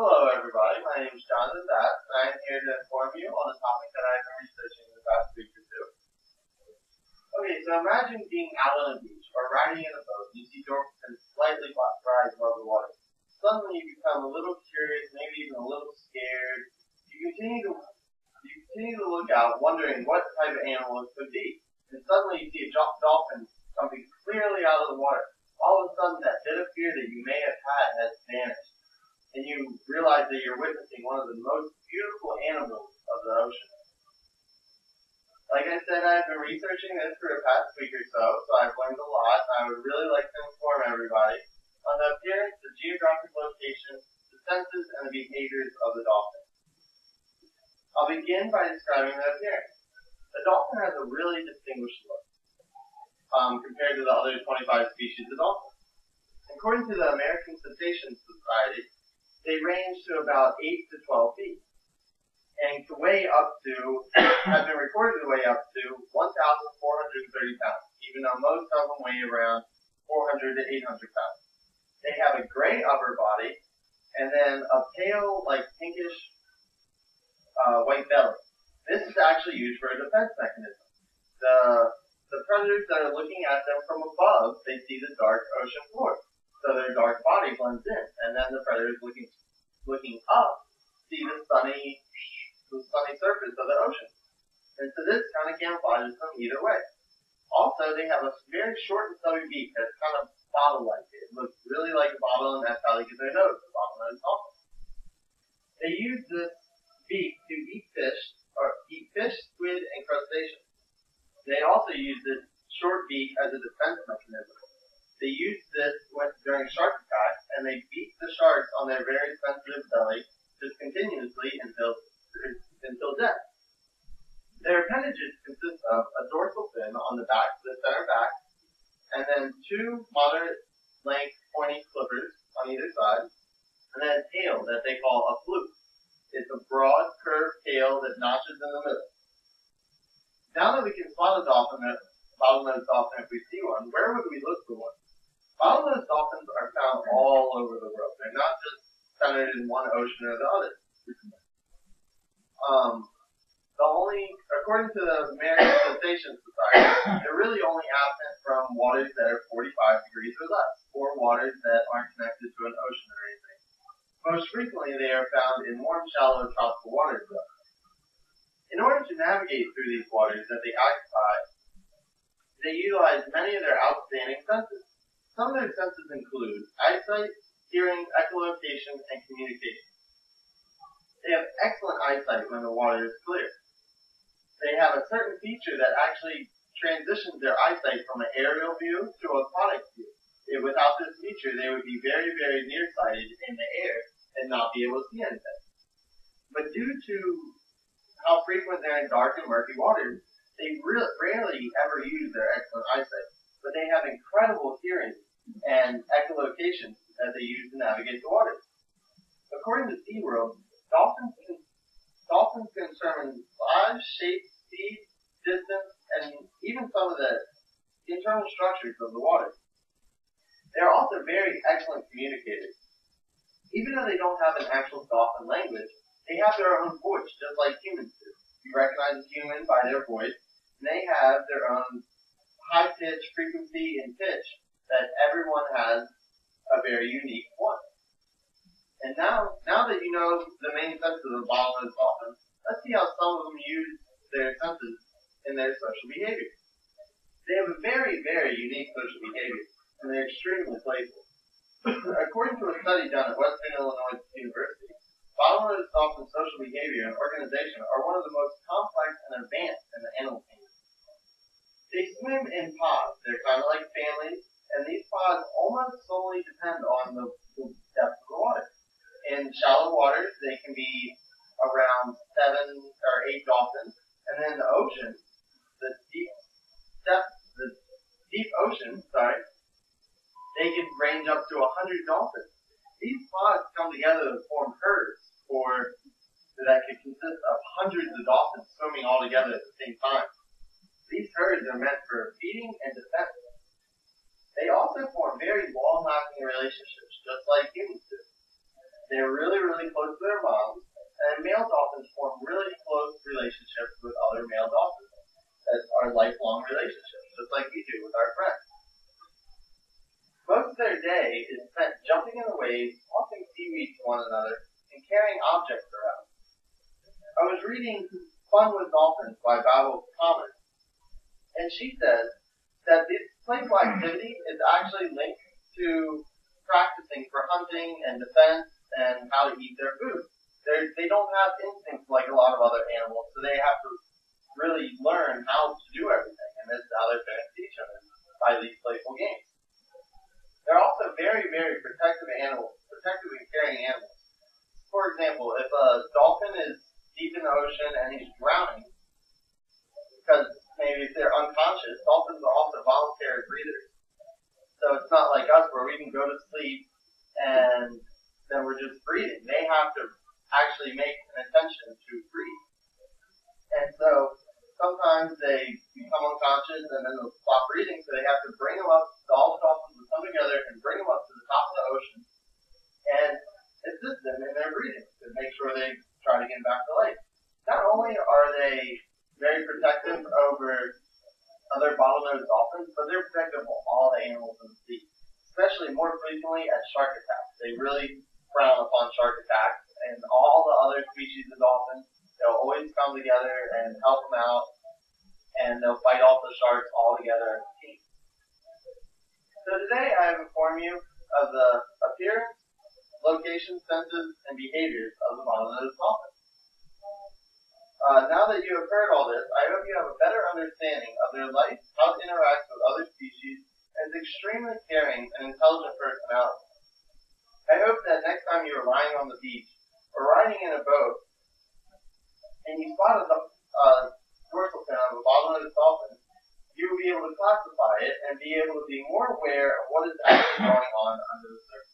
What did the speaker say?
Hello everybody, my name is Jonathan Bast, and I am here to inform you on a topic that I've been researching in the past week or two. Okay, so imagine being out on a beach or riding in a boat and you see dolphins slightly rise above the water. Suddenly you become a little curious, maybe even a little scared. You continue to look out, wondering what type of animal it could be. And suddenly you see a dolphin coming clearly out of the water. All of a sudden that bit of fear that you may have had has vanished. And you realize that you're witnessing one of the most beautiful animals of the ocean. Like I said, I've been researching this for the past week or so I've learned a lot. I would really like to inform everybody on the appearance, the geographic location, the senses, and the behaviors of the dolphin. I'll begin by describing the appearance. The dolphin has a really distinguished look compared to the other 25 species of dolphins. According to the American Cetacean Society, they range to about 8 to 12 feet, and to weigh up to, have been recorded to weigh up to 1,430 pounds, even though most of them weigh around 400 to 800 pounds. They have a gray upper body, and then a pale, like pinkish, white belly. This is actually used for a defense mechanism. The predators that are looking at them from above, they see the dark ocean floor. So their dark body blends in, and then the predators looking up see the sunny surface of the ocean. And so this kind of camouflages them either way. Also, they have a very short and stubby beak that's kind of bottle-like. It looks really like a bottle, and that's how they get their nose, the bottlenose dolphin. They use this beak to eat fish, squid, and crustaceans. They also use this short beak as a defense mechanism. They use this during shark attacks, and they beat the sharks on their very sensitive belly just continuously until death. Their appendages consist of a dorsal fin on the center back, and then two moderate-length pointy clippers on either side, and then a tail that they call a fluke. It's a broad, curved tail that notches in the middle. Now that we can spot a bottlenose dolphin if we see one, where would we look for one? Bottlenose dolphins are found all over the world. They're not just centered in one ocean or the other. According to the American Cetacean Society, they're really only absent from waters that are 45 degrees or less, or waters that aren't connected to an ocean or anything. Most frequently, they are found in warm, shallow, tropical waters, though. In order to navigate through these waters that they occupy, they utilize many of their outstanding senses. Some of their senses include eyesight, hearing, echolocation, and communication. They have excellent eyesight when the water is clear. They have a certain feature that actually transitions their eyesight from an aerial view to a aquatic view. Without this feature, they would be very, very nearsighted in the air and not be able to see anything. But due to how frequent they're in dark and murky waters, they rarely ever use their excellent eyesight. But they have incredible hearing and echolocation that they use to navigate the waters. According to SeaWorld, dolphins can determine size, shape, speed, distance, and even some of the internal structures of the water. They are also very excellent communicators. Even though they don't have an actual dolphin language, they have their own voice, just like humans do. You recognize a human by their voice, and they have their own high pitch, frequency, and pitch that everyone has a very unique one. And now that you know the main senses of the bottlenose dolphins, let's see how some of them use their senses in their social behavior. They have a very, very unique social behavior, and they're extremely playful. According to a study done at Western Illinois University, bottlenose dolphin social behavior and organization are one of the most complex and advanced in the animal kingdom. They swim in pods. They're kind of like families, and these pods almost solely depend on the depth of the water. In shallow waters, they can be around 7 or 8 dolphins, and then in the ocean, the deep ocean, they can range up to 100 dolphins. These pods come together to form herds, that could consist of hundreds of dolphins swimming all together at the same time. These herds are meant for feeding and defense. They also form very long-lasting relationships, just like humans do. They they're really, really close to their moms. And male dolphins form really close relationships with other male dolphins. That's our lifelong relationships, just like we do with our friends. Most of their day is spent jumping in the waves, tossing seaweed to one another, and carrying objects around. I was reading Fun with Dolphins by Babel Thomas, and she says that this playful activity is actually linked to practicing for hunting and defense and how to eat their food. They don't have instincts like a lot of other animals, so they have to really learn how to do everything, and this is how they're going to teach them by these playful games. They're also very, very protective and caring animals. For example, if a dolphin is deep in the ocean and he's drowning, because maybe if they're unconscious, dolphins are also voluntary breathers. So it's not like us where we can go to sleep and then we're just breathing. They have to actually make an intention to breathe. And so sometimes they become unconscious and then they'll stop breathing, so they have to bring them up, all the dolphins will come together and bring them up to the top of the ocean and assist them in their breathing to make sure they try to get back to life. Not only are they very protective over other bottlenose dolphins, but they're protective of all the animals in the sea, especially more frequently at shark attacks. They really frown upon shark attacks, and all the other species of dolphins, they'll always come together and help them out, and they'll fight off the sharks all together as a team. So today I have informed you of the appearance, location, senses, and behaviors of the bottlenose dolphin. Now that you have heard all this, I hope you have a better understanding of their life, how it interacts with other species, and its extremely caring and intelligent personality. I hope that next time you are lying on the beach or riding in a boat and you spot a dorsal fin of a bottlenose dolphin, you will be able to classify it and be able to be more aware of what is actually going on under the surface.